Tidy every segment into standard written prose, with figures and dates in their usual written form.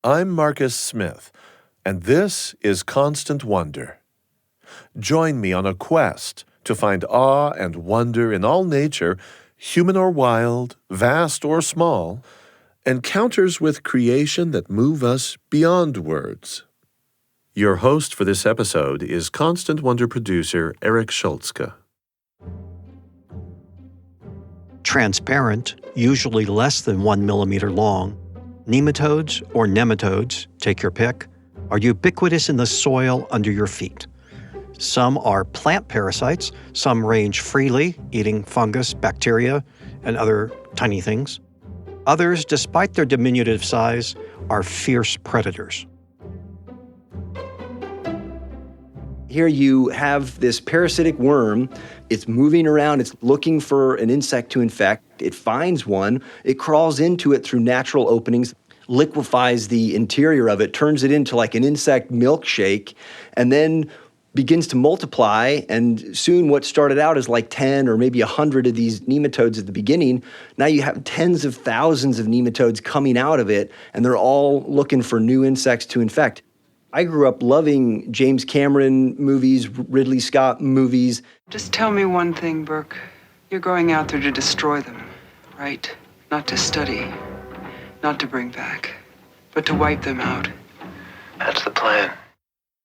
I'm Marcus Smith, and this is Constant Wonder. Join me on a quest to find awe and wonder in all nature, human or wild, vast or small, encounters with creation that move us beyond words. Your host for this episode is Constant Wonder producer Eric Schultzke. Transparent, usually less than 1 millimeter long, nematodes or nematodes, take your pick, are ubiquitous in the soil under your feet. Some are plant parasites, some range freely, eating fungus, bacteria, and other tiny things. Others, despite their diminutive size, are fierce predators. Here you have this parasitic worm. It's moving around. It's looking for an insect to infect. It finds one. It crawls into it through natural openings, liquefies the interior of it, turns it into like an insect milkshake, and then begins to multiply. And soon what started out as like 10 or maybe 100 of these nematodes at the beginning, now you have tens of thousands of nematodes coming out of it, and they're all looking for new insects to infect. I grew up loving James Cameron movies, Ridley Scott movies. Just tell me one thing, Burke. You're going out there to destroy them, right? Not to study, not to bring back, but to wipe them out. That's the plan.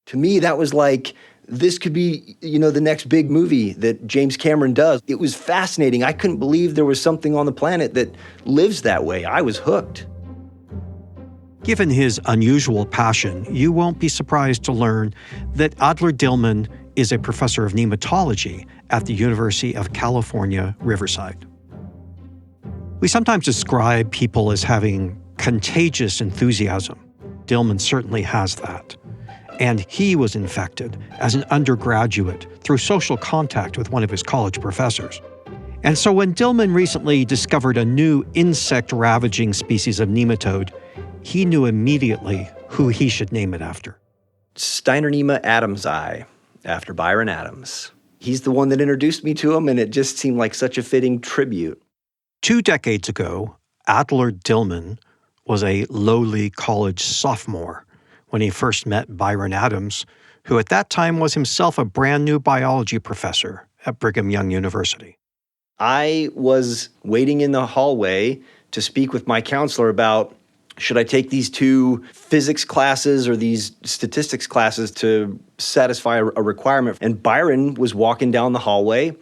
To me, that was like, this could be, the next big movie that James Cameron does. It was fascinating. I couldn't believe there was something on the planet that lives that way. I was hooked. Given his unusual passion, you won't be surprised to learn that Adler Dillman is a professor of nematology at the University of California, Riverside. We sometimes describe people as having contagious enthusiasm. Dillman certainly has that. And he was infected as an undergraduate through social contact with one of his college professors. And so when Dillman recently discovered a new insect-ravaging species of nematode, he knew immediately who he should name it after. Steinernema adamsi, after Byron Adams. He's the one that introduced me to him, and it just seemed like such a fitting tribute. 2 decades ago, Adler Dillman was a lowly college sophomore when he first met Byron Adams, who at that time was himself a brand new biology professor at Brigham Young University. I was waiting in the hallway to speak with my counselor about, should I take these 2 physics classes or these statistics classes to satisfy a requirement? And Byron was walking down the hallway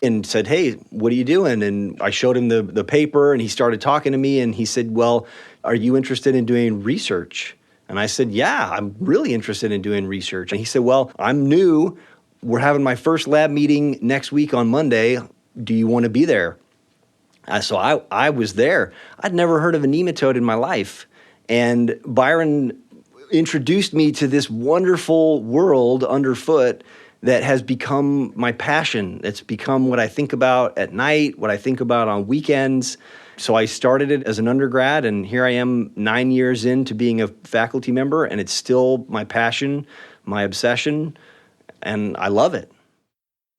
and said, "Hey, what are you doing?" And I showed him the paper, and he started talking to me, and he said, "Well, are you interested in doing research?" And I said, "Yeah, I'm really interested in doing research." And he said, "Well, I'm new. We're having my first lab meeting next week on Monday. Do you want to be there?" So I was there. I'd never heard of a nematode in my life. And Byron introduced me to this wonderful world underfoot that has become my passion. It's become what I think about at night, what I think about on weekends. So I started it as an undergrad, and here I am 9 years into being a faculty member, and it's still my passion, my obsession, and I love it.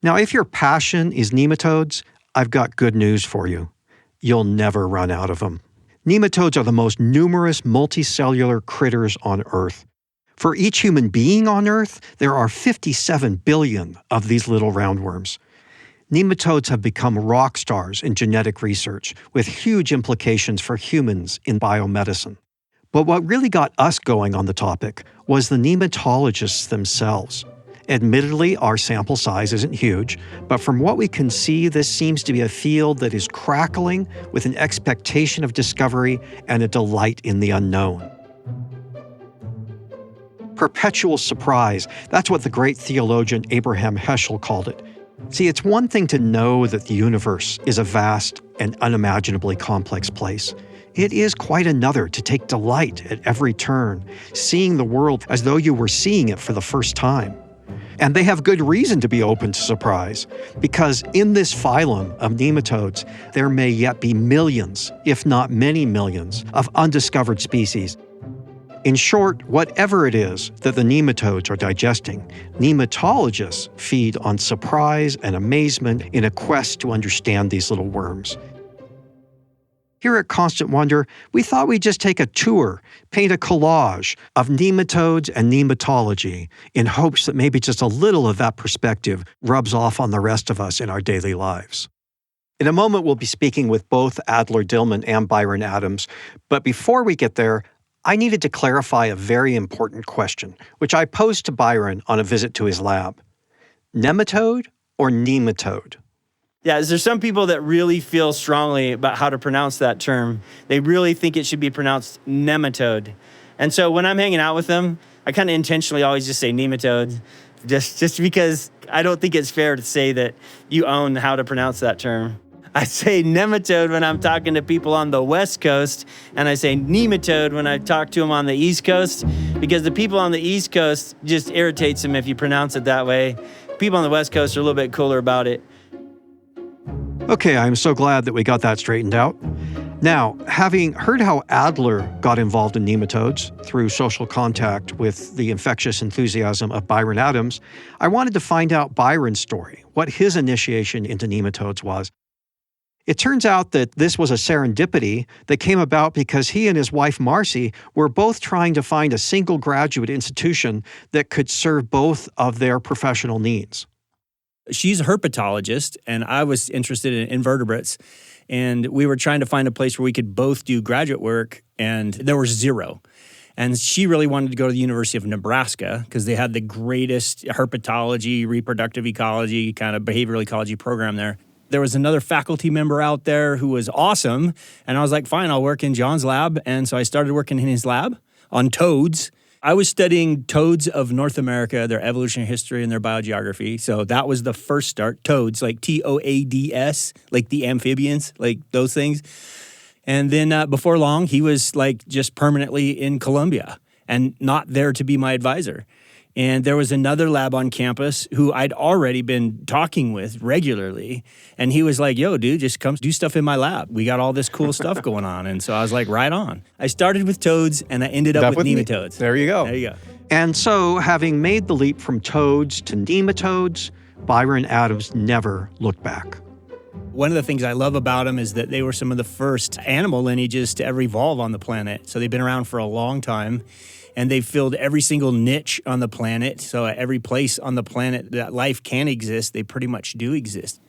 Now, if your passion is nematodes, I've got good news for you. You'll never run out of them. Nematodes are the most numerous multicellular critters on Earth. For each human being on Earth, there are 57 billion of these little roundworms. Nematodes have become rock stars in genetic research, with huge implications for humans in biomedicine. But what really got us going on the topic was the nematologists themselves. Admittedly, our sample size isn't huge, but from what we can see, this seems to be a field that is crackling with an expectation of discovery and a delight in the unknown. Perpetual surprise, that's what the great theologian Abraham Heschel called it. See, it's one thing to know that the universe is a vast and unimaginably complex place. It is quite another to take delight at every turn, seeing the world as though you were seeing it for the first time. And they have good reason to be open to surprise, because in this phylum of nematodes, there may yet be millions, if not many millions, of undiscovered species. In short, whatever it is that the nematodes are digesting, nematologists feed on surprise and amazement in a quest to understand these little worms. Here at Constant Wonder, we thought we'd just take a tour, paint a collage of nematodes and nematology in hopes that maybe just a little of that perspective rubs off on the rest of us in our daily lives. In a moment, we'll be speaking with both Adler Dillman and Byron Adams, but before we get there, I needed to clarify a very important question, which I posed to Byron on a visit to his lab. Nematode or nematode? Yeah, is there some people that really feel strongly about how to pronounce that term? They really think it should be pronounced nematode. And so when I'm hanging out with them, I kind of intentionally always just say nematode, just because I don't think it's fair to say that you own how to pronounce that term. I say nematode when I'm talking to people on the West Coast, and I say nematode when I talk to them on the East Coast, because the people on the East Coast just irritates them if you pronounce it that way. People on the West Coast are a little bit cooler about it. Okay, I'm so glad that we got that straightened out. Now, having heard how Adler got involved in nematodes through social contact with the infectious enthusiasm of Byron Adams, I wanted to find out Byron's story, what his initiation into nematodes was. It turns out that this was a serendipity that came about because he and his wife Marcy were both trying to find a single graduate institution that could serve both of their professional needs. She's a herpetologist, and I was interested in invertebrates. And we were trying to find a place where we could both do graduate work, and there was zero. And she really wanted to go to the University of Nebraska because they had the greatest herpetology, reproductive ecology, kind of behavioral ecology program there. There was another faculty member out there who was awesome, and I was like, fine, I'll work in John's lab. And so I started working in his lab on toads. I was studying toads of North America, their evolutionary history and their biogeography. So that was the first start. Toads, like Toads, like the amphibians, like those things. And then before long, he was like just permanently in Columbia and not there to be my advisor. And there was another lab on campus who I'd already been talking with regularly. And he was like, yo, dude, just come do stuff in my lab. We got all this cool stuff going on. And so I was like, right on. I started with toads and I ended up with nematodes. There you go. There you go. And so, having made the leap from toads to nematodes, Byron Adams never looked back. One of the things I love about them is that they were some of the first animal lineages to ever evolve on the planet. So they've been around for a long time. And they've filled every single niche on the planet. So at every place on the planet that life can exist, they pretty much do exist.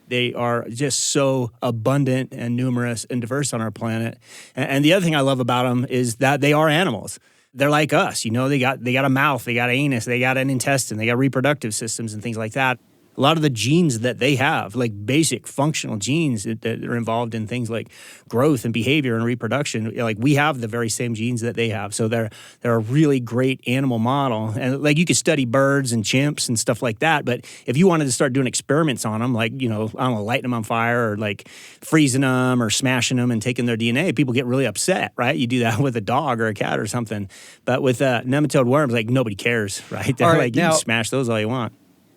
They are just so abundant and numerous and diverse on our planet. And the other thing I love about them is that they are animals. They're like us, you know, they got a mouth, they got an anus, they got an intestine, they got reproductive systems and things like that. A lot of the genes that they have, like basic functional genes that are involved in things like growth and behavior and reproduction, like we have the very same genes that they have. So they're a really great animal model. And like you could study birds and chimps and stuff like that. But if you wanted to start doing experiments on them, like, you know, I don't know, lighting them on fire or like freezing them or smashing them and taking their DNA, people get really upset, right? You do that with a dog or a cat or something. But with nematode worms, like nobody cares, right? They're like, you can smash those all you want.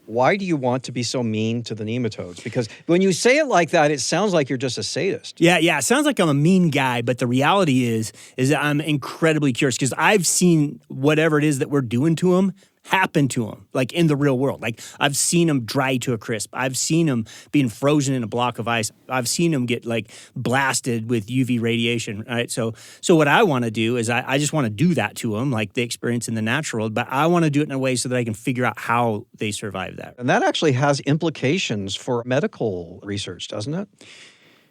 Why do you want to be so mean to the nematodes? Because when you say it like that, it sounds like you're just a sadist. Yeah. It sounds like I'm a mean guy, but the reality is that I'm incredibly curious because I've seen whatever it is that we're doing to them happen to them, like in the real world. Like I've seen them dry to a crisp. I've seen them being frozen in a block of ice. I've seen them get like blasted with UV radiation, right? So what I want to do is I just want to do that to them, like they experience in the natural, but I want to do it in a way so that I can figure out how they survive that. And that actually has implications for medical research, doesn't it?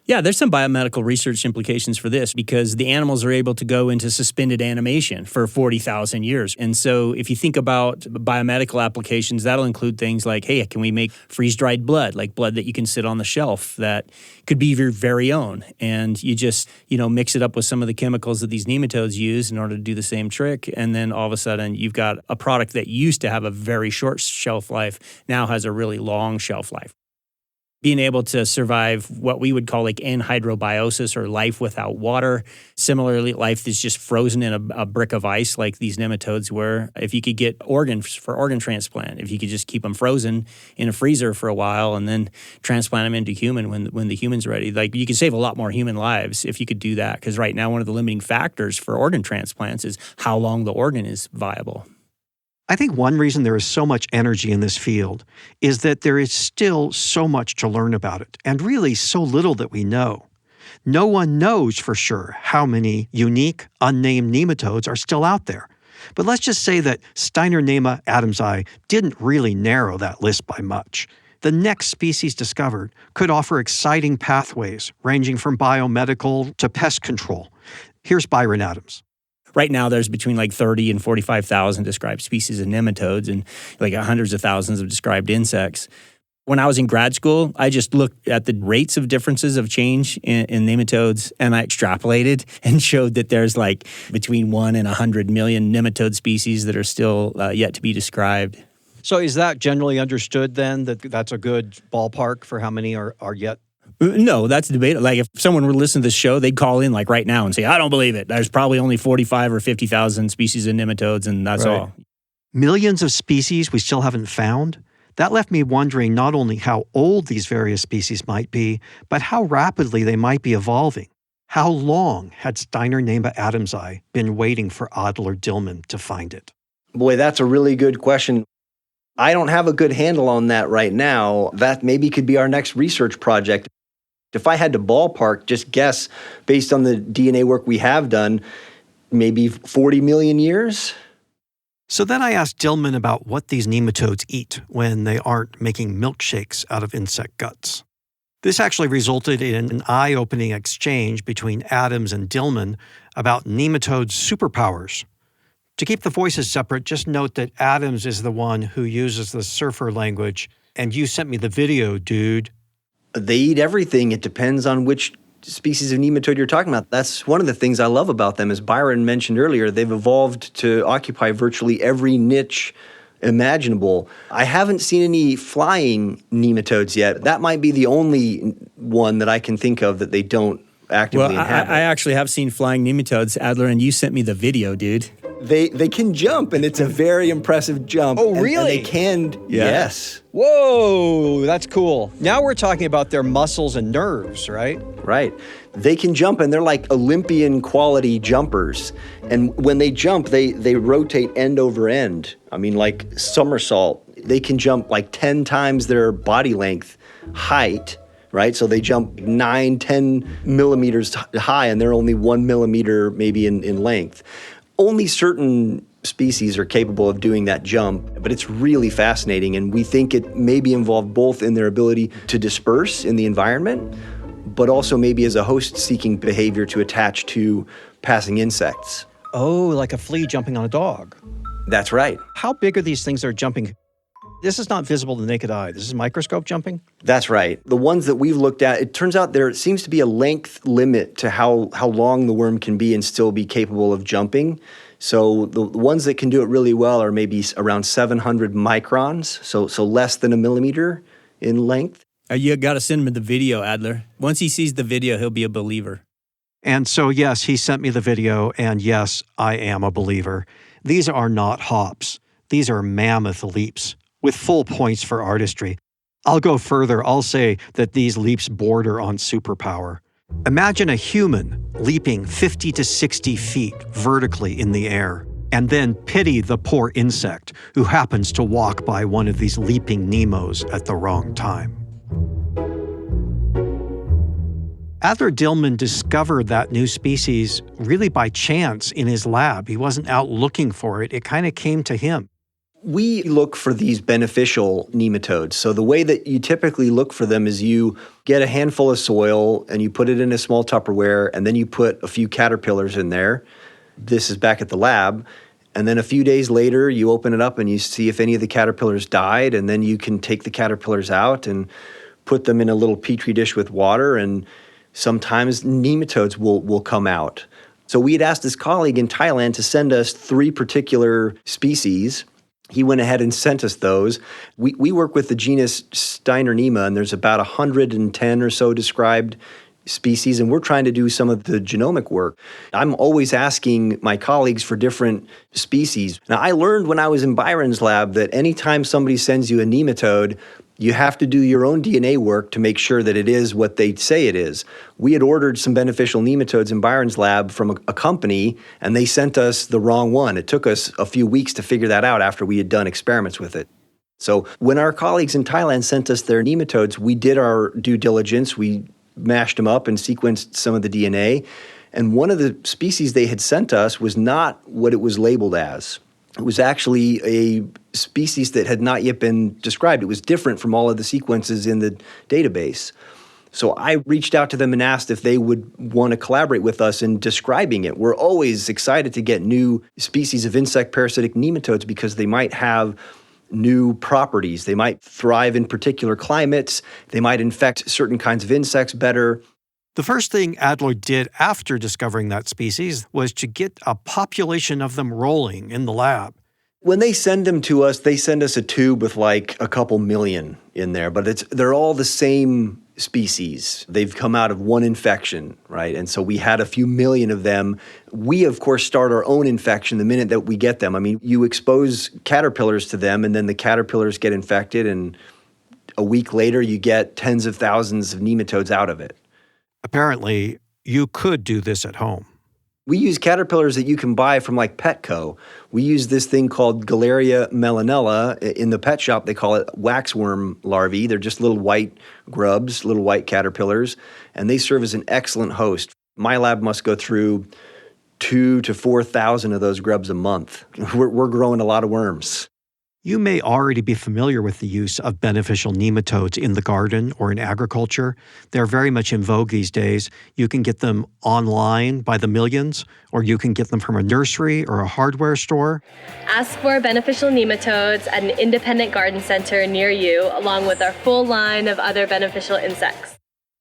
Yeah, there's some biomedical research implications for this because the animals are able to go into suspended animation for 40,000 years. And so if you think about biomedical applications, that'll include things like, hey, can we make freeze-dried blood, like blood that you can sit on the shelf that could be your very own? And you just, mix it up with some of the chemicals that these nematodes use in order to do the same trick. And then all of a sudden, you've got a product that used to have a very short shelf life, now has a really long shelf life. Being able to survive what we would call like anhydrobiosis or life without water. Similarly, life is just frozen in a brick of ice like these nematodes were. If you could get organs for organ transplant, if you could just keep them frozen in a freezer for a while and then transplant them into human when the human's ready, like you could save a lot more human lives if you could do that. Because right now, one of the limiting factors for organ transplants is how long the organ is viable. I think one reason there is so much energy in this field is that there is still so much to learn about it, and really so little that we know. No one knows for sure how many unique, unnamed nematodes are still out there. But let's just say that Steinernema adamsi didn't really narrow that list by much. The next species discovered could offer exciting pathways ranging from biomedical to pest control. Here's Byron Adams. Right now, there's between like 30 and 45,000 described species of nematodes and like hundreds of thousands of described insects. When I was in grad school, I just looked at the rates of differences of change in nematodes, and I extrapolated and showed that there's like between 1 and 100 million nematode species that are still yet to be described. So is that generally understood then, that that's a good ballpark for how many are yet? No, that's debatable. Like if someone were to listen to this show, they'd call in like right now and say, I don't believe it. There's probably only 45 or 50,000 species of nematodes, and that's all. Millions of species we still haven't found? That left me wondering not only how old these various species might be, but how rapidly they might be evolving. How long had Steinernema adamsi been waiting for Adler Dillman to find it? Boy, that's a really good question. I don't have a good handle on that right now. That maybe could be our next research project. If I had to ballpark, just guess, based on the DNA work we have done, maybe 40 million years? So then I asked Dillman about what these nematodes eat when they aren't making milkshakes out of insect guts. This actually resulted in an eye-opening exchange between Adams and Dillman about nematodes' superpowers. To keep the voices separate, just note that Adams is the one who uses the surfer language, and you sent me the video, dude. They eat everything. It depends on which species of nematode you're talking about. That's one of the things I love about them. As Byron mentioned earlier, they've evolved to occupy virtually every niche imaginable. I haven't seen any flying nematodes yet. That might be the only one that I can think of that they don't actively inhabit. I actually have seen flying nematodes, Adler, and you sent me the video, dude. They can jump, and it's a very impressive jump. Oh, really? And they can, yes. Whoa, that's cool. Now we're talking about their muscles and nerves, right? Right. They can jump, and they're like Olympian quality jumpers. And when they jump, they rotate end over end. I mean, like somersault. They can jump like 10 times their body length height, right? So they jump 9, 10 millimeters high, and they're only 1 millimeter maybe in length. Only certain species are capable of doing that jump, but it's really fascinating, and we think it may be involved both in their ability to disperse in the environment, but also maybe as a host-seeking behavior to attach to passing insects. Oh, like a flea jumping on a dog. That's right. How big are these things that are jumping? This is not visible to the naked eye. This is microscope jumping? That's right. The ones that we've looked at, it turns out there seems to be a length limit to how long the worm can be and still be capable of jumping. So the ones that can do it really well are maybe around 700 microns, so less than a millimeter in length. You got to send him the video, Adler. Once he sees the video, he'll be a believer. And so, yes, he sent me the video, and yes, I am a believer. These are not hops. These are mammoth leaps, with full points for artistry. I'll go further. I'll say that these leaps border on superpower. Imagine a human leaping 50 to 60 feet vertically in the air, and then pity the poor insect who happens to walk by one of these leaping Nemos at the wrong time. Adler Dillman discovered that new species really by chance in his lab. He wasn't out looking for it. It kind of came to him. We look for these beneficial nematodes. So the way that you typically look for them is you get a handful of soil and you put it in a small Tupperware, and then you put a few caterpillars in there. This is back at the lab. And then a few days later, you open it up and you see if any of the caterpillars died, and then you can take the caterpillars out and put them in a little petri dish with water, and sometimes nematodes will come out. So we had asked this colleague in Thailand to send us 3 particular species. He went ahead and sent us those. We work with the genus Steinernema, and there's about 110 or so described species, and we're trying to do some of the genomic work. I'm always asking my colleagues for different species. Now, I learned when I was in Byron's lab that anytime somebody sends you a nematode, you have to do your own DNA work to make sure that it is what they say it is. We had ordered some beneficial nematodes in Byron's lab from a company, and they sent us the wrong one. It took us a few weeks to figure that out after we had done experiments with it. So when our colleagues in Thailand sent us their nematodes, we did our due diligence. We mashed them up and sequenced some of the DNA. And one of the species they had sent us was not what it was labeled as. It was actually a species that had not yet been described. It was different from all of the sequences in the database. So I reached out to them and asked if they would want to collaborate with us in describing it. We're always excited to get new species of insect parasitic nematodes because they might have new properties. They might thrive in particular climates. They might infect certain kinds of insects better. The first thing Adler did after discovering that species was to get a population of them rolling in the lab. When they send them to us, they send us a tube with like a couple million in there, but they're all the same species. They've come out of one infection, right? And so we had a few million of them. We, of course, start our own infection the minute that we get them. I mean, you expose caterpillars to them, and then the caterpillars get infected, and a week later, you get tens of thousands of nematodes out of it. Apparently, you could do this at home. We use caterpillars that you can buy from like Petco. We use this thing called Galeria melanella. In the pet shop, they call it waxworm larvae. They're just little white grubs, little white caterpillars, and they serve as an excellent host. My lab must go through 2,000 to 4,000 of those grubs a month. We're growing a lot of worms. You may already be familiar with the use of beneficial nematodes in the garden or in agriculture. They're very much in vogue these days. You can get them online by the millions, or you can get them from a nursery or a hardware store. Ask for beneficial nematodes at an independent garden center near you, along with our full line of other beneficial insects.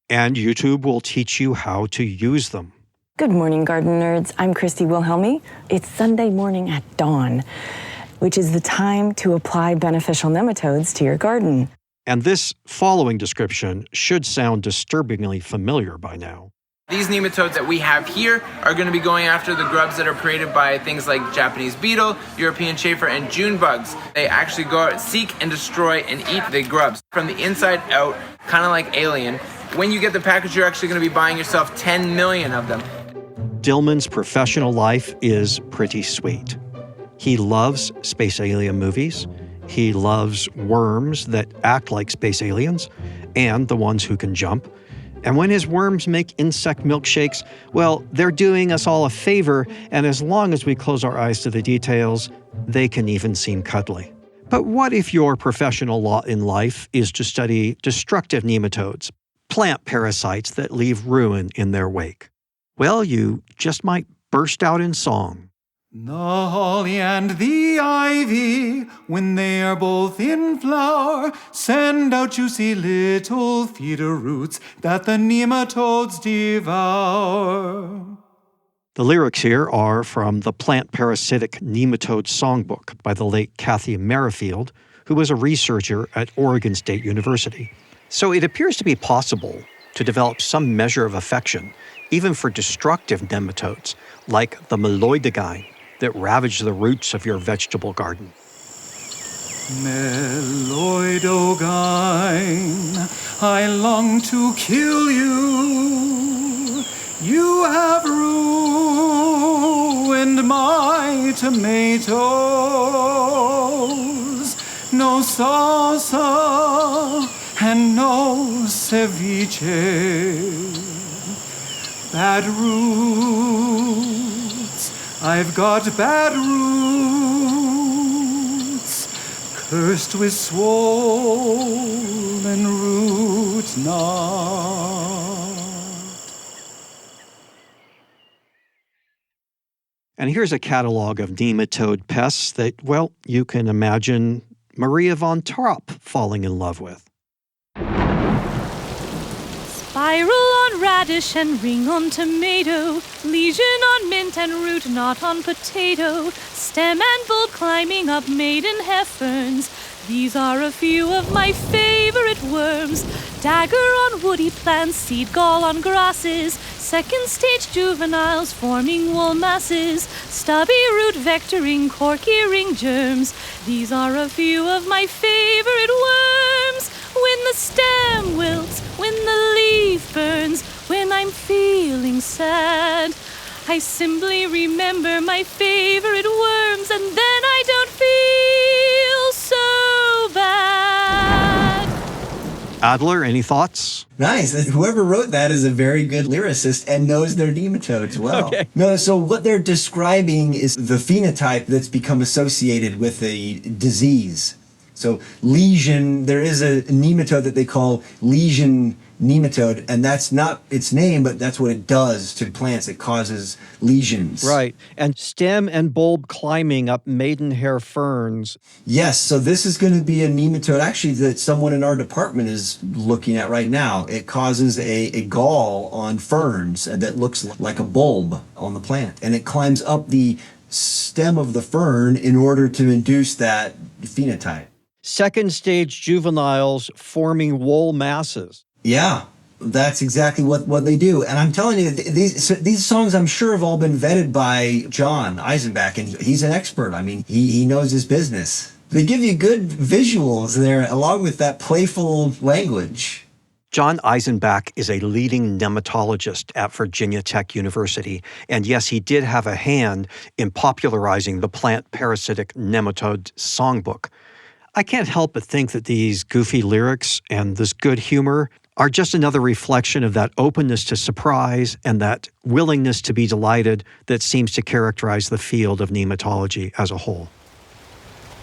And YouTube will teach you how to use them. Good morning, garden nerds. I'm Christy Wilhelmi. It's Sunday morning at dawn, which is the time to apply beneficial nematodes to your garden. And this following description should sound disturbingly familiar by now. These nematodes that we have here are going to be going after the grubs that are created by things like Japanese beetle, European chafer, and June bugs. They actually go out, seek and destroy and eat the grubs from the inside out, kind of like Alien. When you get the package, you're actually going to be buying yourself 10 million of them. Dillman's professional life is pretty sweet. He loves space alien movies. He loves worms that act like space aliens and the ones who can jump. And when his worms make insect milkshakes, well, they're doing us all a favor, and as long as we close our eyes to the details, they can even seem cuddly. But what if your professional lot in life is to study destructive nematodes, plant parasites that leave ruin in their wake? Well, you just might burst out in song. The holly and the ivy, when they are both in flower, send out juicy little feeder roots that the nematodes devour. The lyrics here are from the Plant Parasitic Nematode Songbook by the late Kathy Merrifield, who was a researcher at Oregon State University. So it appears to be possible to develop some measure of affection, even for destructive nematodes, like the meloidogyne, that ravage the roots of your vegetable garden. Meloidogyne, I long to kill you. You have ruined my tomatoes. No salsa and no ceviche. Bad roots, I've got bad roots, cursed with swollen root knot. And here's a catalog of nematode pests that, well, you can imagine Maria von Trapp falling in love with. Spiral on radish and ring on tomato, lesion on mint and root knot on potato, stem and bulb climbing up maiden hefferns. These are a few of my favorite worms. Dagger on woody plants, seed gall on grasses, second stage juveniles forming wool masses, stubby root vectoring cork earring germs. These are a few of my favorite worms. When the stem wilts, when the leaf burns, when I'm feeling sad, I simply remember my favorite worms, and then I don't feel so bad. Adler, any thoughts? Nice. Whoever wrote that is a very good lyricist and knows their nematodes well. Okay. No, so what they're describing is the phenotype that's become associated with a disease. So lesion, there is a nematode that they call lesion nematode, and that's not its name, but that's what it does to plants. It causes lesions. Right. And stem and bulb climbing up maidenhair ferns. Yes, so this is going to be a nematode, actually, that someone in our department is looking at right now. It causes a gall on ferns that looks like a bulb on the plant, and it climbs up the stem of the fern in order to induce that phenotype. Second stage juveniles forming wool masses. Yeah, that's exactly what they do. And I'm telling you, these songs I'm sure have all been vetted by John Eisenbach, and he's an expert. I mean, he knows his business. They give you good visuals there, along with that playful language. John Eisenbach is a leading nematologist at Virginia Tech University, and yes, he did have a hand in popularizing the Plant Parasitic Nematode Songbook. I can't help but think that these goofy lyrics and this good humor are just another reflection of that openness to surprise and that willingness to be delighted that seems to characterize the field of nematology as a whole.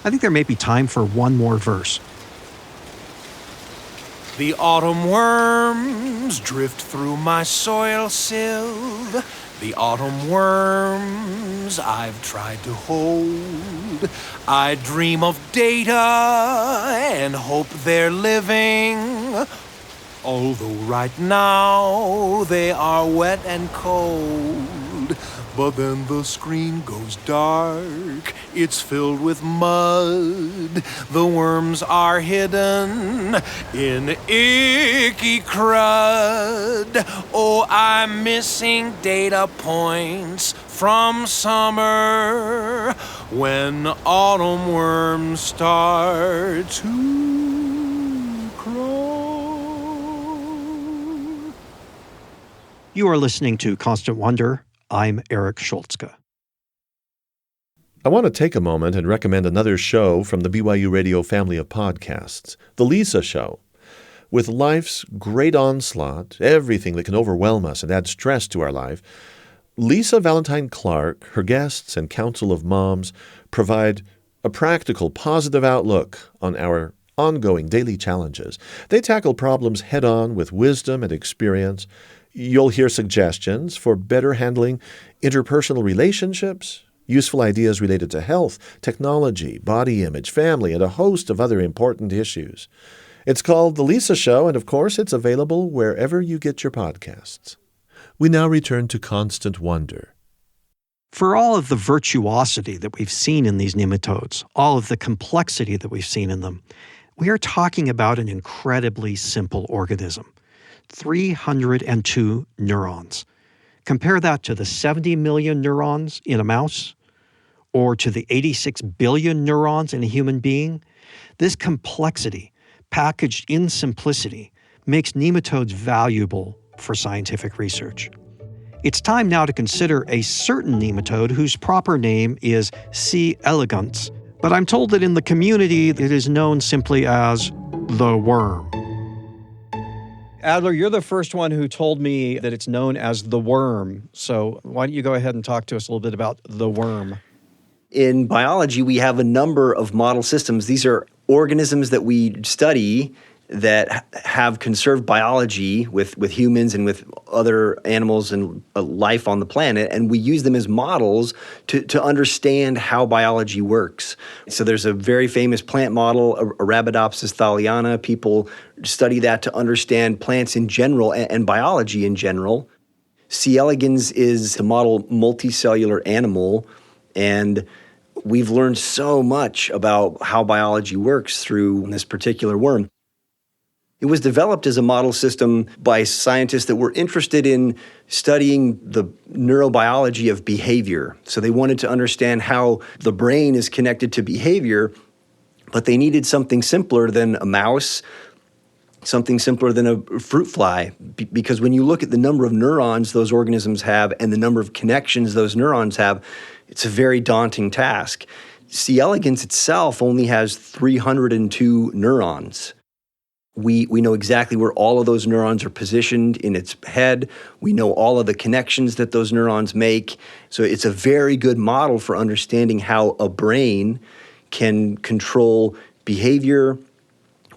I think there may be time for one more verse. The autumn worms drift through my soil sieve. The autumn worms I've tried to hold. I dream of data and hope they're living. Although right now they are wet and cold. But then the screen goes dark, it's filled with mud. The worms are hidden in icky crud. Oh, I'm missing data points from summer when autumn worms start to crawl. You are listening to Constant Wonder. I'm Eric Schultzke. I want to take a moment and recommend another show from the BYU Radio family of podcasts, The Lisa Show. With life's great onslaught, everything that can overwhelm us and add stress to our life, Lisa Valentine Clark, her guests, and Council of Moms provide a practical, positive outlook on our ongoing daily challenges. They tackle problems head-on with wisdom and experience. You'll hear suggestions for better handling interpersonal relationships, useful ideas related to health, technology, body image, family, and a host of other important issues. It's called The Lisa Show, and of course, it's available wherever you get your podcasts. We now return to Constant Wonder. For all of the virtuosity that we've seen in these nematodes, all of the complexity that we've seen in them, we are talking about an incredibly simple organism. 302 neurons. Compare that to the 70 million neurons in a mouse or to the 86 billion neurons in a human being. This complexity, packaged in simplicity, makes nematodes valuable for scientific research. It's time now to consider a certain nematode whose proper name is C. elegans, but I'm told that in the community it is known simply as the worm. Adler, you're the first one who told me that it's known as the worm. So why don't you go ahead and talk to us a little bit about the worm? In biology, we have a number of model systems. These are organisms that we study that have conserved biology with humans and with other animals and life on the planet, and we use them as models to understand how biology works. So there's a very famous plant model, Arabidopsis thaliana. People study that to understand plants in general and biology in general. C. elegans is to model multicellular animal, and we've learned so much about how biology works through this particular worm. It was developed as a model system by scientists that were interested in studying the neurobiology of behavior. So they wanted to understand how the brain is connected to behavior, but they needed something simpler than a mouse, something simpler than a fruit fly, because when you look at the number of neurons those organisms have and the number of connections those neurons have, it's a very daunting task. C. elegans itself only has 302 neurons. We know exactly where all of those neurons are positioned in its head. We know all of the connections that those neurons make. So it's a very good model for understanding how a brain can control behavior.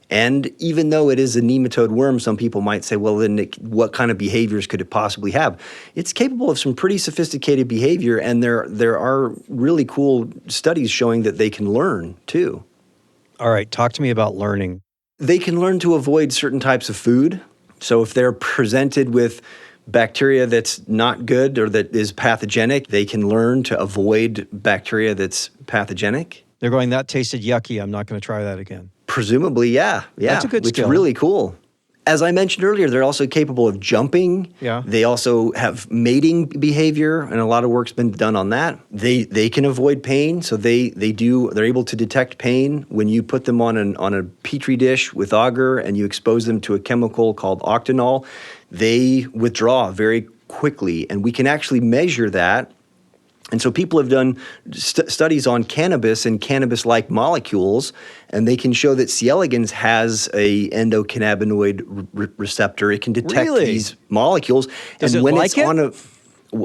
And even though it is a nematode worm, some people might say, well, then what kind of behaviors could it possibly have? It's capable of some pretty sophisticated behavior, and there are really cool studies showing that they can learn too. All right, talk to me about learning. They can learn to avoid certain types of food. So if they're presented with bacteria that's not good or that is pathogenic, they can learn to avoid bacteria that's pathogenic. They're going, that tasted yucky, I'm not going to try that again. Presumably, yeah. That's a good skill. It's really cool. As I mentioned earlier, they're also capable of jumping. Yeah. They also have mating behavior, and a lot of work's been done on that. They can avoid pain, so they're able to detect pain when you put them on a petri dish with agar and you expose them to a chemical called octanol. They withdraw very quickly, and we can actually measure that. And so people have done studies on cannabis and cannabis-like molecules, and they can show that C. elegans has a endocannabinoid receptor. It can detect these molecules. Does and it when like it's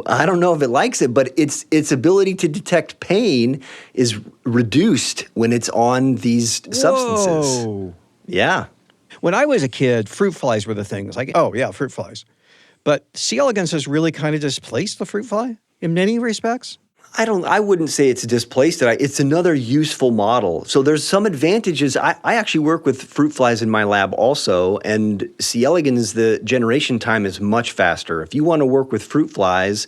I don't know if it likes it, but its ability to detect pain is reduced when it's on these substances. Whoa. Yeah. When I was a kid, fruit flies were the things. Like, oh yeah, fruit flies. But C. elegans has really kind of displaced the fruit fly in many respects. I wouldn't say it's displaced it. It's another useful model. So there's some advantages. I actually work with fruit flies in my lab also, and C. elegans, the generation time is much faster. If you want to work with fruit flies,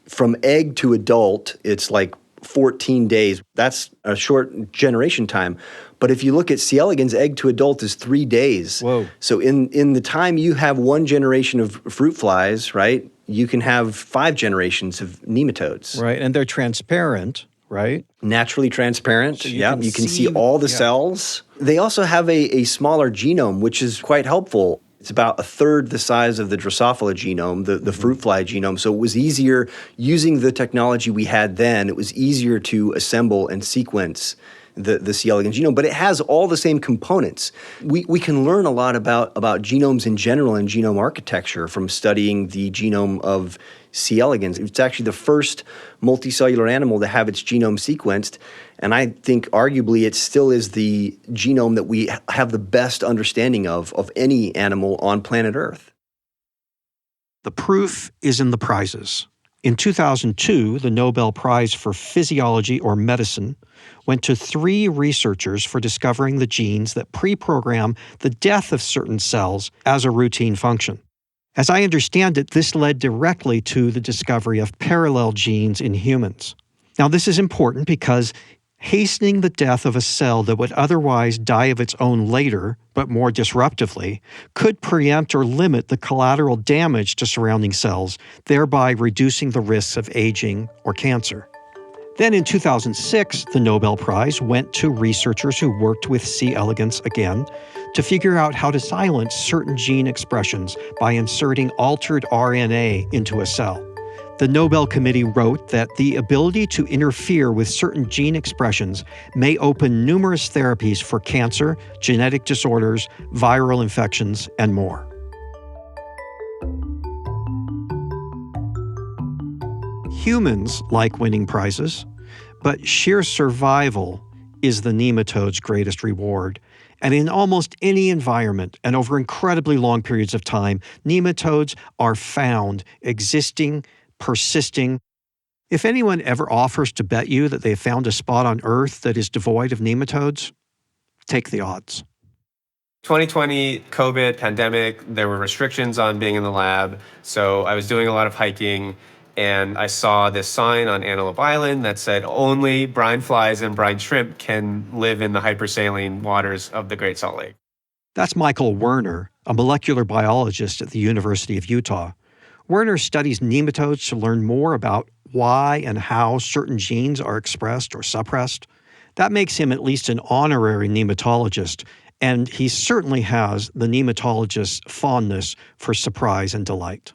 from egg to adult, it's like 14 days. That's a short generation time. But if you look at C. elegans, egg to adult is 3 days. Whoa. So in the time you have one generation of fruit flies, right, you can have 5 generations of nematodes. Right, and they're transparent, right? Naturally transparent. So You can see all the cells. They also have a smaller genome, which is quite helpful. It's about a third the size of the Drosophila genome, the fruit fly genome. So it was easier, using the technology we had then, it was easier to assemble and sequence the C. elegans genome, but it has all the same components. We can learn a lot about genomes in general and genome architecture from studying the genome of C. elegans. It's actually the first multicellular animal to have its genome sequenced, and I think arguably it still is the genome that we have the best understanding of any animal on planet Earth. The proof is in the prizes. In 2002, the Nobel Prize for Physiology or Medicine went to 3 researchers for discovering the genes that pre-program the death of certain cells as a routine function. As I understand it, this led directly to the discovery of parallel genes in humans. Now, this is important because hastening the death of a cell that would otherwise die of its own later, but more disruptively, could preempt or limit the collateral damage to surrounding cells, thereby reducing the risks of aging or cancer. Then in 2006, the Nobel Prize went to researchers who worked with C. elegans again to figure out how to silence certain gene expressions by inserting altered RNA into a cell. The Nobel Committee wrote that the ability to interfere with certain gene expressions may open numerous therapies for cancer, genetic disorders, viral infections, and more. Humans like winning prizes, but sheer survival is the nematode's greatest reward. And in almost any environment and over incredibly long periods of time, nematodes are found, existing, persisting. If anyone ever offers to bet you that they have found a spot on Earth that is devoid of nematodes, take the odds. 2020, COVID, pandemic, there were restrictions on being in the lab. So I was doing a lot of hiking, and I saw this sign on Antelope Island that said only brine flies and brine shrimp can live in the hypersaline waters of the Great Salt Lake. That's Michael Werner, a molecular biologist at the University of Utah. Werner studies nematodes to learn more about why and how certain genes are expressed or suppressed. That makes him at least an honorary nematologist, and he certainly has the nematologist's fondness for surprise and delight.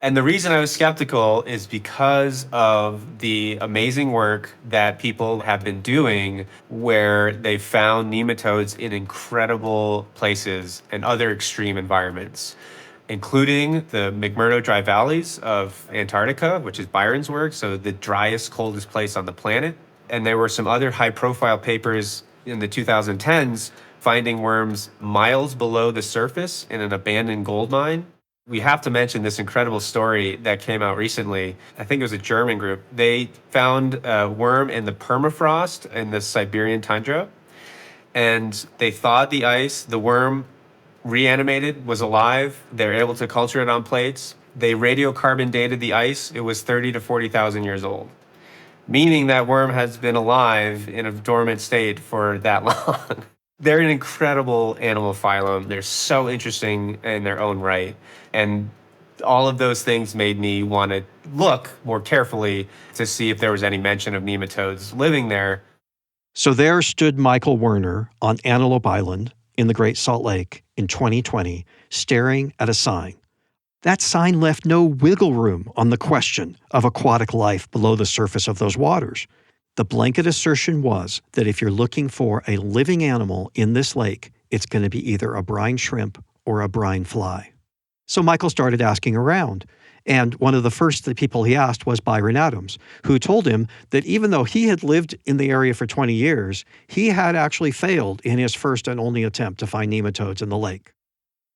And the reason I was skeptical is because of the amazing work that people have been doing where they found nematodes in incredible places and other extreme environments, including the McMurdo Dry Valleys of Antarctica, which is Byron's work, so the driest, coldest place on the planet. And there were some other high-profile papers in the 2010s finding worms miles below the surface in an abandoned gold mine. We have to mention this incredible story that came out recently. I think it was a German group. They found a worm in the permafrost in the Siberian tundra, and they thawed the ice. The worm reanimated, was alive. They were able to culture it on plates. They radiocarbon dated the ice. It was 30 to 40,000 years old, meaning that worm has been alive in a dormant state for that long. They're an incredible animal phylum. They're so interesting in their own right. And all of those things made me want to look more carefully to see if there was any mention of nematodes living there. So there stood Michael Werner on Antelope Island in the Great Salt Lake in 2020, staring at a sign. That sign left no wiggle room on the question of aquatic life below the surface of those waters. The blanket assertion was that if you're looking for a living animal in this lake, it's going to be either a brine shrimp or a brine fly. So Michael started asking around, and one of the first people he asked was Byron Adams, who told him that even though he had lived in the area for 20 years, he had actually failed in his first and only attempt to find nematodes in the lake.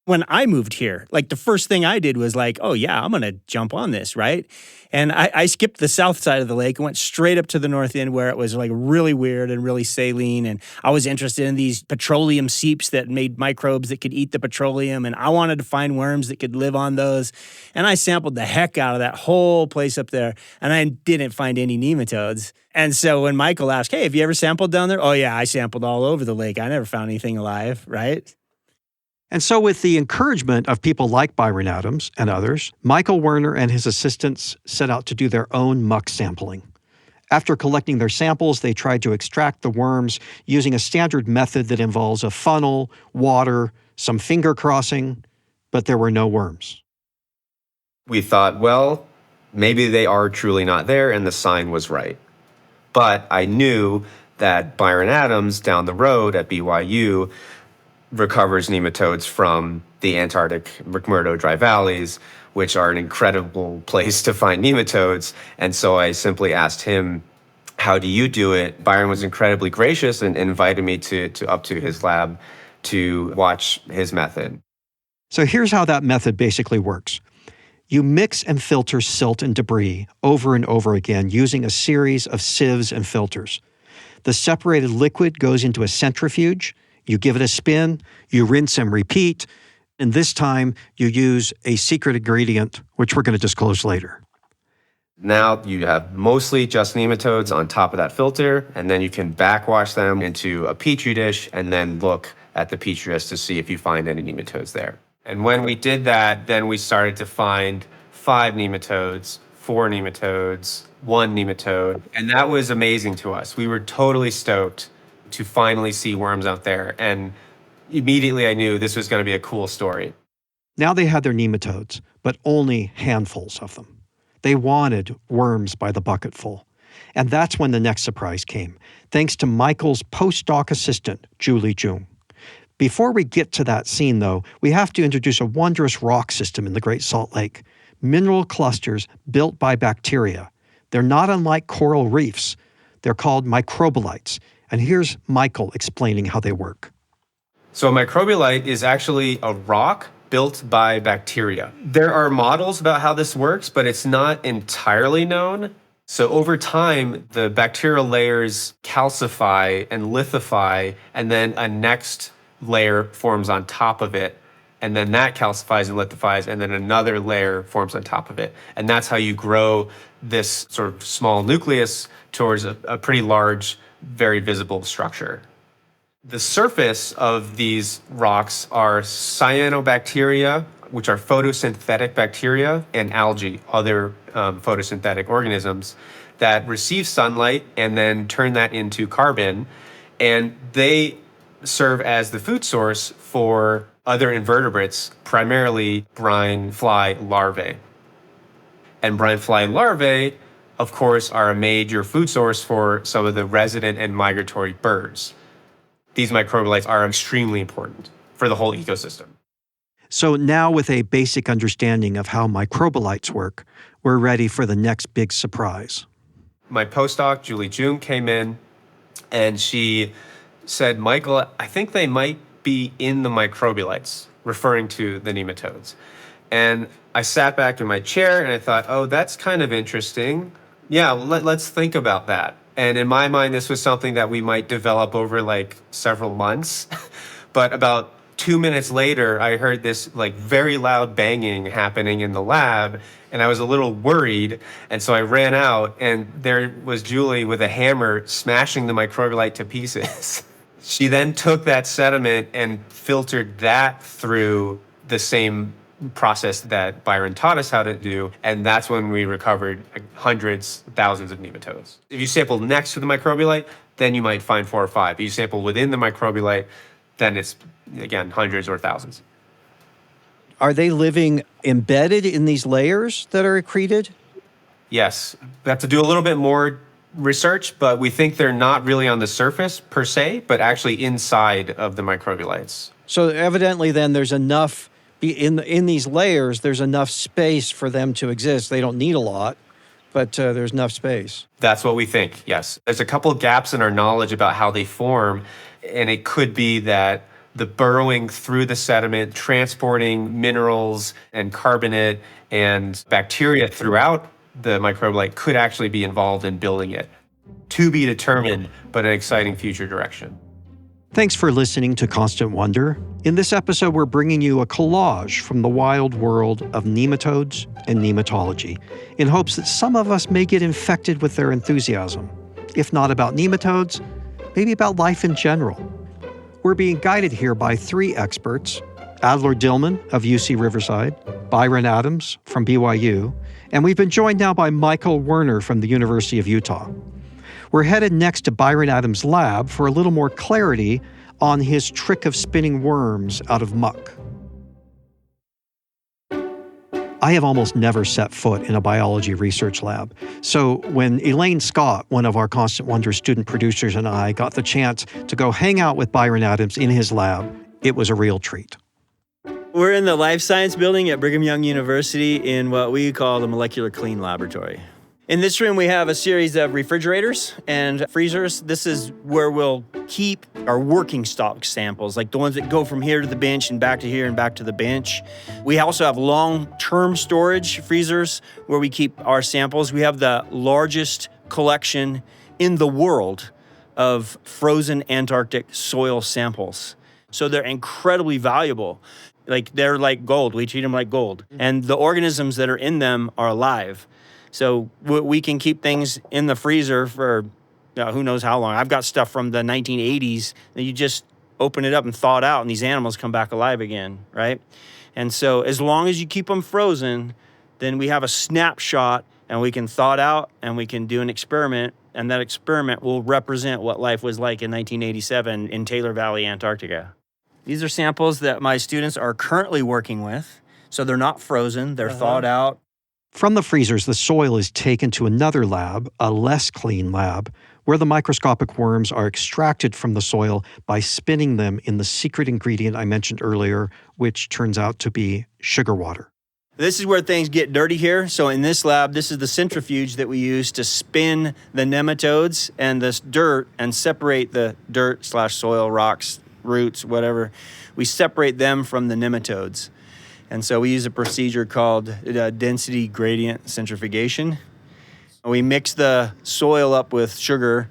When I moved here, like the first thing I did was like, oh yeah, I'm going to jump on this, right? And I skipped the south side of the lake and went straight up to the north end where it was like really weird and really saline. And I was interested in these petroleum seeps that made microbes that could eat the petroleum. And I wanted to find worms that could live on those. And I sampled the heck out of that whole place up there. And I didn't find any nematodes. And so when Michael asked, hey, have you ever sampled down there? Oh yeah, I sampled all over the lake. I never found anything alive, right? And so with the encouragement of people like Byron Adams and others, Michael Werner and his assistants set out to do their own muck sampling. After collecting their samples, they tried to extract the worms using a standard method that involves a funnel, water, some finger crossing, but there were no worms. We thought, well, maybe they are truly not there, and the sign was right. But I knew that Byron Adams down the road at BYU recovers nematodes from the Antarctic McMurdo Dry Valleys, which are an incredible place to find nematodes. And so I simply asked him, how do you do it? Byron was incredibly gracious and invited me to up to his lab to watch his method. So here's how that method basically works. You mix and filter silt and debris over and over again using a series of sieves and filters. The separated liquid goes into a centrifuge. You give it a spin, you rinse and repeat, and this time you use a secret ingredient, which we're going to disclose later. Now you have mostly just nematodes on top of that filter, and then you can backwash them into a petri dish and then look at the petri dish to see if you find any nematodes there. And when we did that, then we started to find 5 nematodes, 4 nematodes, 1 nematode, and that was amazing to us. We were totally stoked to finally see worms out there. And immediately I knew this was going to be a cool story. Now they had their nematodes, but only handfuls of them. They wanted worms by the bucketful. And that's when the next surprise came, thanks to Michael's postdoc assistant, Julie Jung. Before we get to that scene, though, we have to introduce a wondrous rock system in the Great Salt Lake, mineral clusters built by bacteria. They're not unlike coral reefs. They're called microbialites. And here's Michael explaining how they work. So a microbialite is actually a rock built by bacteria. There are models about how this works, but it's not entirely known. So over time, the bacterial layers calcify and lithify, and then a next layer forms on top of it. And then that calcifies and lithifies, and then another layer forms on top of it. And that's how you grow this sort of small nucleus towards a pretty large, very visible structure. The surface of these rocks are cyanobacteria, which are photosynthetic bacteria, and algae, other photosynthetic organisms that receive sunlight and then turn that into carbon. And they serve as the food source for other invertebrates, primarily brine fly larvae. And brine fly larvae, of course, are a major food source for some of the resident and migratory birds. These microbialites are extremely important for the whole ecosystem. So now with a basic understanding of how microbialites work, we're ready for the next big surprise. My postdoc, Julie Jung, came in and she said, Michael, I think they might be in the microbialites, referring to the nematodes. And I sat back in my chair and I thought, oh, that's kind of interesting. Yeah, let's think about that. And in my mind, this was something that we might develop over like several months. But about 2 minutes later, I heard this like very loud banging happening in the lab, and I was a little worried. And so I ran out, and there was Julie with a hammer smashing the microbialite to pieces. She then took that sediment and filtered that through the same process that Byron taught us how to do, and that's when we recovered hundreds, thousands of nematodes. If you sample next to the microbialite, then you might find 4 or 5. If you sample within the microbialite, then it's, again, hundreds or thousands. Are they living embedded in these layers that are accreted? Yes. We have to do a little bit more research, but we think they're not really on the surface per se, but actually inside of the microbialites. So evidently then there's enough, in these layers, there's enough space for them to exist. They don't need a lot, but there's enough space. That's what we think, yes. There's a couple gaps in our knowledge about how they form, and it could be that the burrowing through the sediment, transporting minerals and carbonate and bacteria throughout the microbialite could actually be involved in building it. To be determined, but an exciting future direction. Thanks for listening to Constant Wonder. In this episode, we're bringing you a collage from the wild world of nematodes and nematology, in hopes that some of us may get infected with their enthusiasm. If not about nematodes, maybe about life in general. We're being guided here by 3 experts: Adler Dillman of UC Riverside, Byron Adams from BYU, and we've been joined now by Michael Werner from the University of Utah. We're headed next to Byron Adams' lab for a little more clarity on his trick of spinning worms out of muck. I have almost never set foot in a biology research lab. So when Elaine Scott, one of our Constant Wonder student producers, and I got the chance to go hang out with Byron Adams in his lab, it was a real treat. We're in the Life Science building at Brigham Young University in what we call the Molecular Clean Laboratory. In this room, we have a series of refrigerators and freezers. This is where we'll keep our working stock samples, like the ones that go from here to the bench and back to here and back to the bench. We also have long-term storage freezers where we keep our samples. We have the largest collection in the world of frozen Antarctic soil samples. So they're incredibly valuable. They're like gold. We treat them like gold. And the organisms that are in them are alive. So we can keep things in the freezer for who knows how long. I've got stuff from the 1980s that you just open it up and thaw it out, and these animals come back alive again, right? And so as long as you keep them frozen, then we have a snapshot, and we can thaw it out, and we can do an experiment, and that experiment will represent what life was like in 1987 in Taylor Valley, Antarctica. These are samples that my students are currently working with. So they're not frozen, they're thawed out. From the freezers, the soil is taken to another lab, a less clean lab, where the microscopic worms are extracted from the soil by spinning them in the secret ingredient I mentioned earlier, which turns out to be sugar water. This is where things get dirty here. So in this lab, this is the centrifuge that we use to spin the nematodes and this dirt and separate the dirt/soil, rocks, roots, whatever. We separate them from the nematodes. And so we use a procedure called density gradient centrifugation. We mix the soil up with sugar,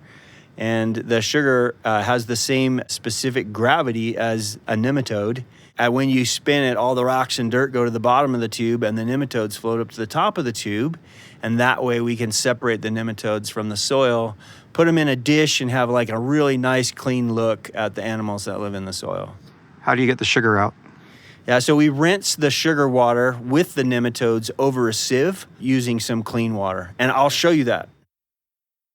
and the sugar has the same specific gravity as a nematode. And when you spin it, all the rocks and dirt go to the bottom of the tube, and the nematodes float up to the top of the tube. And that way we can separate the nematodes from the soil, put them in a dish, and have like a really nice, clean look at the animals that live in the soil. How do you get the sugar out? Yeah, so we rinse the sugar water with the nematodes over a sieve using some clean water. And I'll show you that.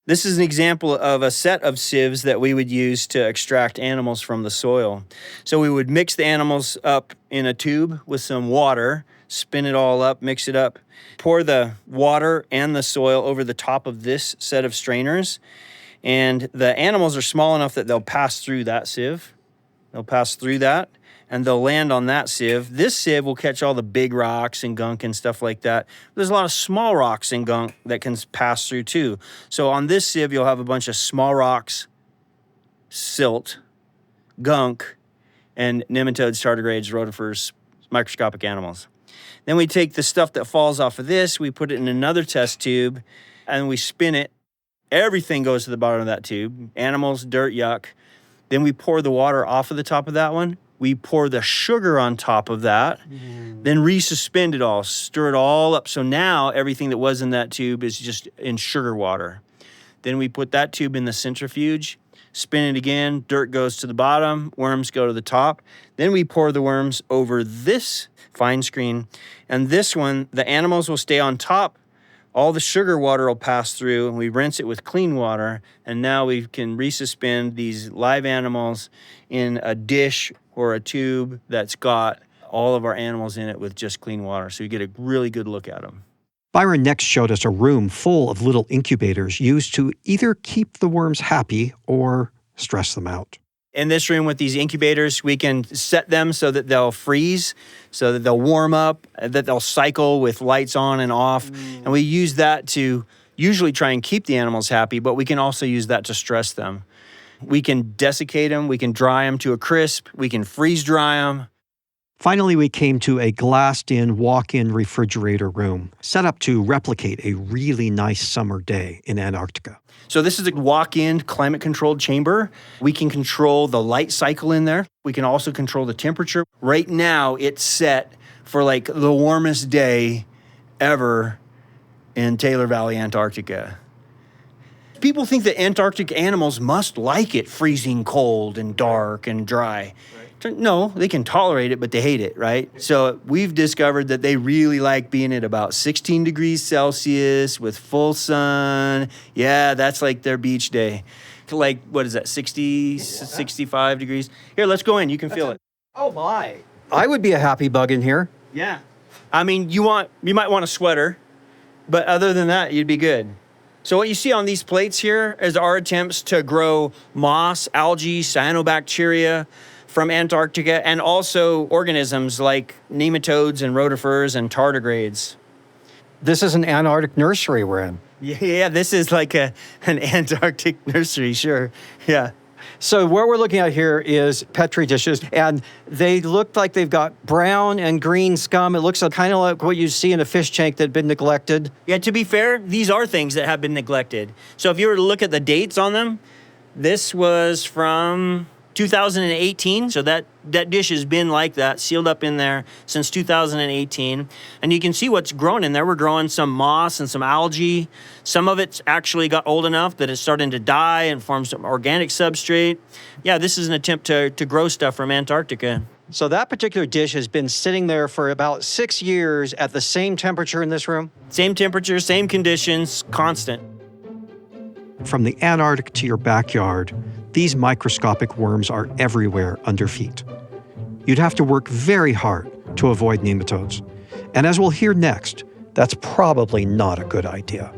This is an example of a set of sieves that we would use to extract animals from the soil. So we would mix the animals up in a tube with some water, spin it all up, mix it up, pour the water and the soil over the top of this set of strainers. And the animals are small enough that they'll pass through that sieve. They'll pass through that, and they'll land on that sieve. This sieve will catch all the big rocks and gunk and stuff like that. There's a lot of small rocks and gunk that can pass through too. So on this sieve, you'll have a bunch of small rocks, silt, gunk, and nematodes, tardigrades, rotifers, microscopic animals. Then we take the stuff that falls off of this, we put it in another test tube, and we spin it. Everything goes to the bottom of that tube. Animals, dirt, yuck. Then we pour the water off of the top of that one. We pour the sugar on top of that. Then resuspend it all, stir it all up. So now everything that was in that tube is just in sugar water. Then we put that tube in the centrifuge, spin it again, dirt goes to the bottom, worms go to the top. Then we pour the worms over this fine screen. And this one, the animals will stay on top. All the sugar water will pass through, and we rinse it with clean water. And now we can resuspend these live animals in a dish or a tube that's got all of our animals in it with just clean water. So you get a really good look at them. Byron next showed us a room full of little incubators used to either keep the worms happy or stress them out. In this room with these incubators, we can set them so that they'll freeze, so that they'll warm up, that they'll cycle with lights on and off. And we use that to usually try and keep the animals happy, but we can also use that to stress them. We can desiccate them, we can dry them to a crisp, we can freeze dry them. Finally, we came to a glassed-in, walk-in refrigerator room set up to replicate a really nice summer day in Antarctica. So this is a walk-in, climate-controlled chamber. We can control the light cycle in there. We can also control the temperature. Right now, it's set for like the warmest day ever in Taylor Valley, Antarctica. People think that Antarctic animals must like it freezing cold and dark and dry. No, they can tolerate it, but they hate it, right? So we've discovered that they really like being at about 16 degrees Celsius with full sun. Yeah, that's like their beach day. Like, what is that, 60, 65 degrees? Here, let's go in. You can feel it. Oh, my. I would be a happy bug in here. Yeah. I mean, you might want a sweater, but other than that, you'd be good. So what you see on these plates here is our attempts to grow moss, algae, cyanobacteria from Antarctica, and also organisms like nematodes and rotifers and tardigrades. This is an Antarctic nursery we're in. Yeah, this is like an Antarctic nursery, sure. Yeah. So what we're looking at here is Petri dishes, and they look like they've got brown and green scum. It looks kind of like what you see in a fish tank that had been neglected. Yeah, to be fair, these are things that have been neglected. So if you were to look at the dates on them, this was from 2018, so that dish has been like that, sealed up in there since 2018. And you can see what's grown in there. We're growing some moss and some algae. Some of it's actually got old enough that it's starting to die and form some organic substrate. Yeah, this is an attempt to grow stuff from Antarctica. So that particular dish has been sitting there for about 6 years at the same temperature in this room? Same temperature, same conditions, constant. From the Antarctic to your backyard, these microscopic worms are everywhere under feet. You'd have to work very hard to avoid nematodes. And as we'll hear next, that's probably not a good idea.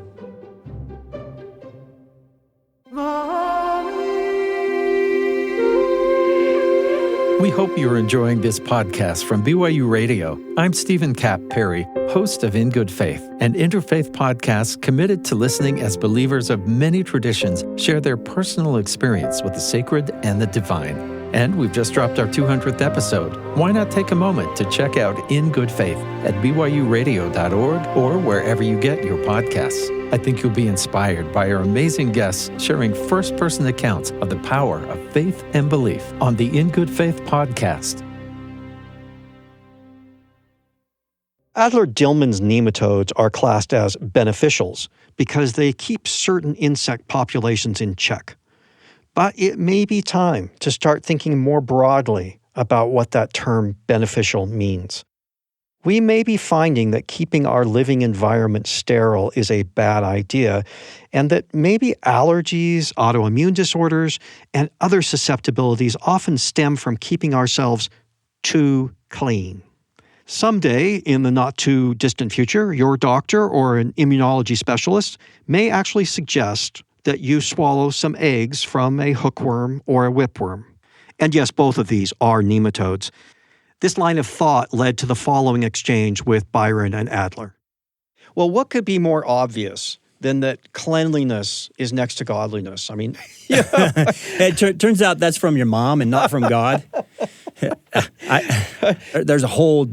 We hope you're enjoying this podcast from BYU Radio. I'm Stephen Cap Perry, host of In Good Faith, an interfaith podcast committed to listening as believers of many traditions share their personal experience with the sacred and the divine. And we've just dropped our 200th episode. Why not take a moment to check out In Good Faith at byuradio.org or wherever you get your podcasts. I think you'll be inspired by our amazing guests sharing first-person accounts of the power of faith and belief on the In Good Faith podcast. Adler Dillman's nematodes are classed as beneficials because they keep certain insect populations in check. But it may be time to start thinking more broadly about what that term beneficial means. We may be finding that keeping our living environment sterile is a bad idea, and that maybe allergies, autoimmune disorders, and other susceptibilities often stem from keeping ourselves too clean. Someday, in the not-too-distant future, your doctor or an immunology specialist may actually suggest that you swallow some eggs from a hookworm or a whipworm. And yes, both of these are nematodes. This line of thought led to the following exchange with Byron and Adler. Well, what could be more obvious than that cleanliness is next to godliness? I mean, It turns out that's from your mom and not from God. There's a whole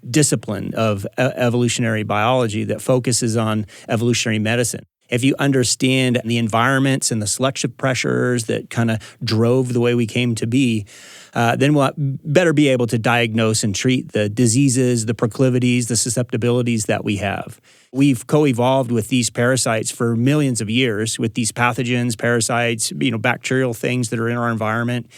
discipline of evolutionary biology that focuses on evolutionary medicine. If you understand the environments and the selection pressures that kind of drove the way we came to be, then we'll better be able to diagnose and treat the diseases, the proclivities, the susceptibilities that we have. We've co-evolved with these parasites for millions of years, with these pathogens, parasites, bacterial things that are in our environment.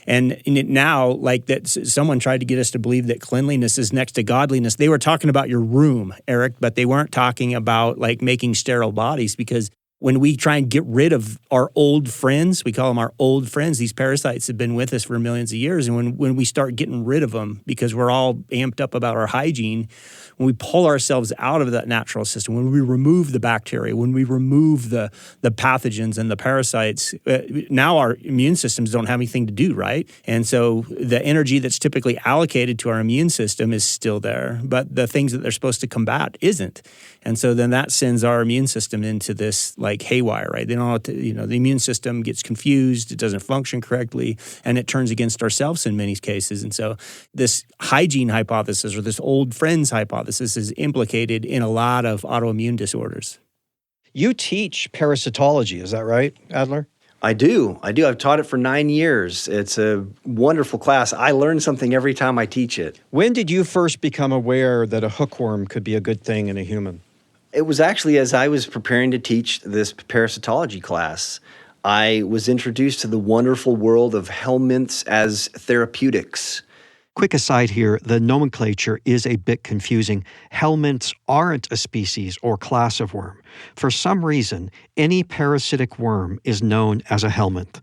And now, like that, someone tried to get us to believe that cleanliness is next to godliness. They were talking about your room, Eric, but they weren't talking about like making sterile bodies, because when we try and get rid of our old friends, we call them our old friends, these parasites have been with us for millions of years. And when we start getting rid of them because we're all amped up about our hygiene, when we pull ourselves out of that natural system, when we remove the bacteria, when we remove the pathogens and the parasites, now our immune systems don't have anything to do, right? And so the energy that's typically allocated to our immune system is still there, but the things that they're supposed to combat isn't. And so then that sends our immune system into this like haywire, right? They don't know what to, the immune system gets confused, it doesn't function correctly, and it turns against ourselves in many cases. And so this hygiene hypothesis or this old friends hypothesis is implicated in a lot of autoimmune disorders. You teach parasitology, is that right, Adler? I do. I've taught it for 9 years. It's a wonderful class. I learn something every time I teach it. When did you first become aware that a hookworm could be a good thing in a human? It was actually as I was preparing to teach this parasitology class. I was introduced to the wonderful world of helminths as therapeutics. Quick aside here, the nomenclature is a bit confusing. Helminths aren't a species or class of worm. For some reason, any parasitic worm is known as a helminth.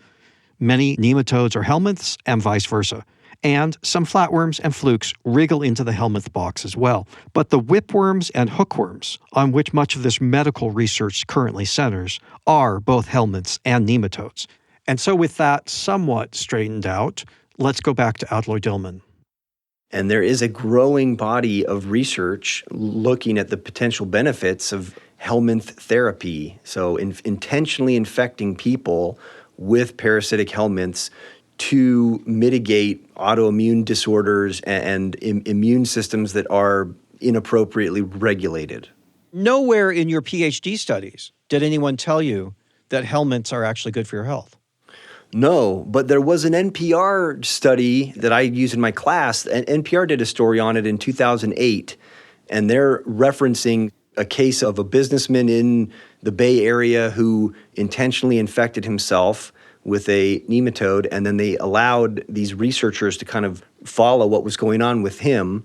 Many nematodes are helminths and vice versa. And some flatworms and flukes wriggle into the helminth box as well. But the whipworms and hookworms, on which much of this medical research currently centers, are both helminths and nematodes. And so with that somewhat straightened out, let's go back to Adler Dillman. And there is a growing body of research looking at the potential benefits of helminth therapy. So intentionally infecting people with parasitic helminths to mitigate autoimmune disorders and immune systems that are inappropriately regulated. Nowhere in your PhD studies did anyone tell you that helminths are actually good for your health. No, but there was an NPR study that I use in my class, and NPR did a story on it in 2008, and they're referencing a case of a businessman in the Bay Area who intentionally infected himself with a nematode, and then they allowed these researchers to kind of follow what was going on with him.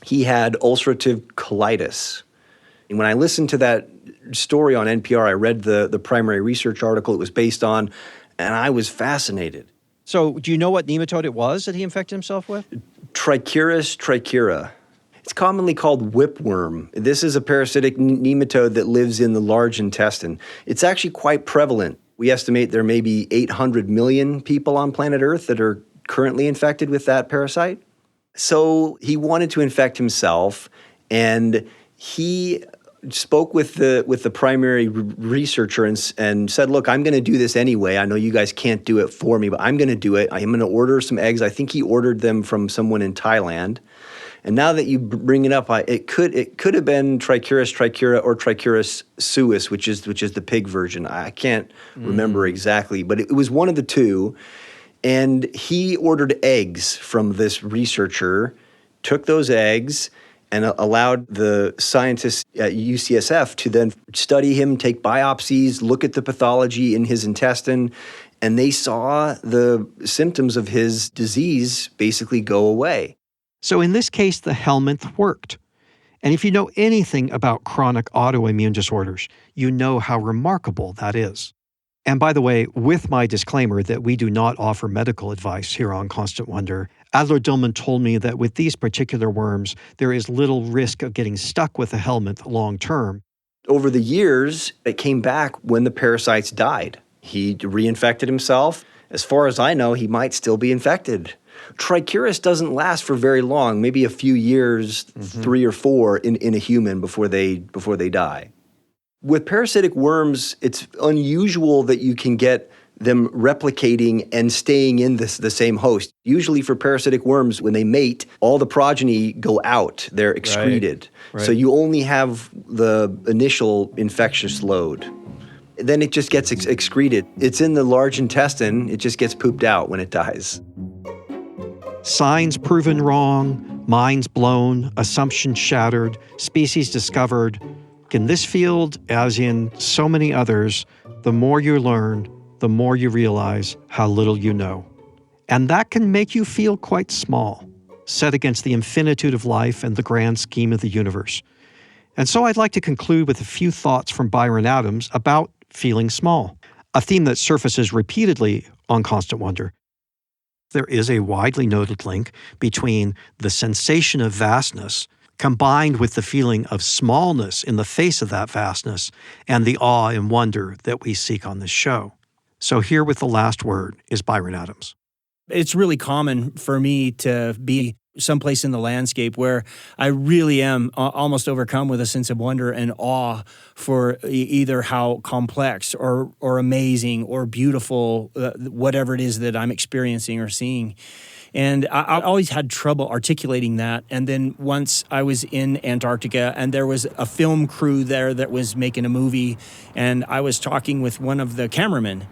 He had ulcerative colitis. And when I listened to that story on NPR, I read the primary research article it was based on, and I was fascinated. So do you know what nematode it was that he infected himself with? Trichuris trichura. It's commonly called whipworm. This is a parasitic nematode that lives in the large intestine. It's actually quite prevalent. We estimate there may be 800 million people on planet Earth that are currently infected with that parasite. So he wanted to infect himself, and he spoke with the primary researcher and said, look, I'm going to do this anyway. I know you guys can't do it for me, but I'm going to do it. I'm going to order some eggs. I think he ordered them from someone in Thailand. And now that you bring it up, it could have been Trichuris trichura or Trichuris suis, which is the pig version. I can't remember exactly, but it was one of the two. And he ordered eggs from this researcher, took those eggs, and allowed the scientists at UCSF to then study him, take biopsies, look at the pathology in his intestine, and they saw the symptoms of his disease basically go away. So in this case, the helminth worked. And if you know anything about chronic autoimmune disorders, you know how remarkable that is. And by the way, with my disclaimer that we do not offer medical advice here on Constant Wonder, Adler Dillman told me that with these particular worms, there is little risk of getting stuck with the helminth long term. Over the years, it came back when the parasites died. He reinfected himself. As far as I know, he might still be infected. Trichuris doesn't last for very long, maybe a few years, 3 or 4 in a human before they die. With parasitic worms, it's unusual that you can get them replicating and staying in the same host. Usually for parasitic worms, when they mate, all the progeny go out. They're excreted. Right. So you only have the initial infectious load. Then it just gets excreted. It's in the large intestine. It just gets pooped out when it dies. Signs proven wrong, minds blown, assumptions shattered, species discovered. In this field, as in so many others, the more you learn, the more you realize how little you know. And that can make you feel quite small, set against the infinitude of life and the grand scheme of the universe. And so I'd like to conclude with a few thoughts from Byron Adams about feeling small, a theme that surfaces repeatedly on Constant Wonder. There is a widely noted link between the sensation of vastness combined with the feeling of smallness in the face of that vastness and the awe and wonder that we seek on this show. So here with the last word is Byron Adams. It's really common for me to be someplace in the landscape where I really am almost overcome with a sense of wonder and awe for either how complex or amazing or beautiful whatever it is that I'm experiencing or seeing. And I always had trouble articulating that. And then once I was in Antarctica and there was a film crew there that was making a movie, and I was talking with one of the cameramen.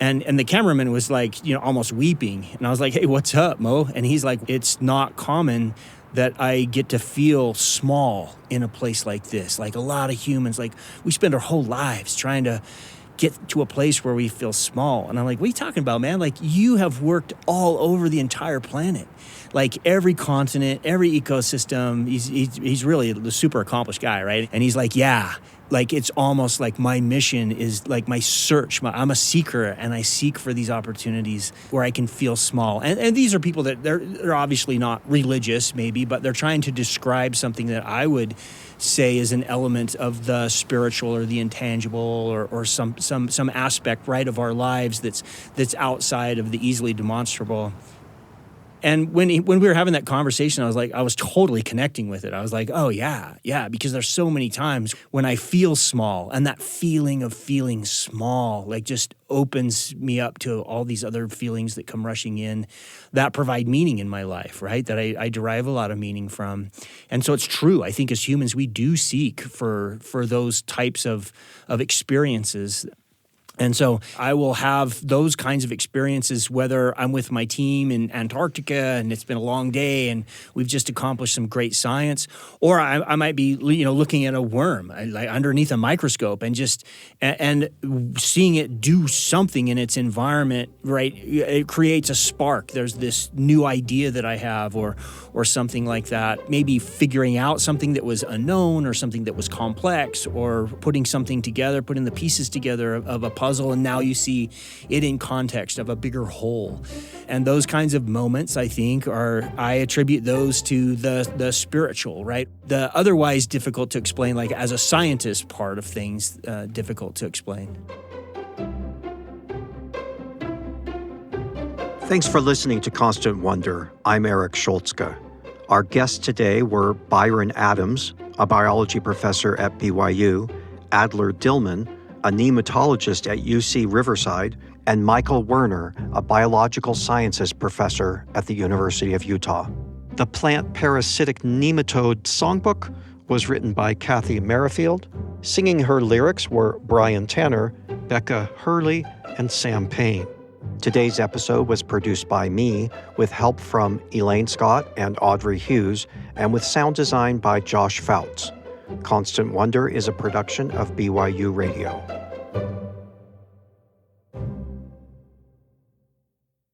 And the cameraman was like, almost weeping. And I was like, hey, what's up, Mo? And he's like, it's not common that I get to feel small in a place like this. Like a lot of humans, like we spend our whole lives trying to get to a place where we feel small. And I'm like, what are you talking about, man? Like you have worked all over the entire planet. Like every continent, every ecosystem. He's really the super accomplished guy, right? And he's like, yeah. Like it's almost like my mission is like my search. I'm a seeker, and I seek for these opportunities where I can feel small. And these are people that they're obviously not religious, maybe, but they're trying to describe something that I would say is an element of the spiritual or the intangible or some aspect, right, of our lives that's outside of the easily demonstrable. And when we were having that conversation, I was totally connecting with it. I was like, oh, yeah, because there's so many times when I feel small, and that feeling of feeling small, like just opens me up to all these other feelings that come rushing in that provide meaning in my life, right? That I derive a lot of meaning from. And so it's true. I think as humans, we do seek for those types of experiences. And so I will have those kinds of experiences, whether I'm with my team in Antarctica and it's been a long day and we've just accomplished some great science, or I might be, looking at a worm like underneath a microscope and seeing it do something in its environment, right? It creates a spark. There's this new idea that I have or something like that. Maybe figuring out something that was unknown or something that was complex, or putting something together, putting the pieces together of a puzzle, and now you see it in context of a bigger whole. And those kinds of moments, I think, I attribute those to the spiritual, right? The otherwise difficult to explain, like as a scientist part of things, difficult to explain. Thanks for listening to Constant Wonder. I'm Eric Scholzke. Our guests today were Byron Adams, a biology professor at BYU, Adler Dillman, a nematologist at UC Riverside, and Michael Werner, a biological sciences professor at the University of Utah. The Plant Parasitic Nematode Songbook was written by Kathy Merrifield. Singing her lyrics were Brian Tanner, Becca Hurley, and Sam Payne. Today's episode was produced by me, with help from Elaine Scott and Audrey Hughes, and with sound design by Josh Fouts. Constant Wonder is a production of BYU Radio.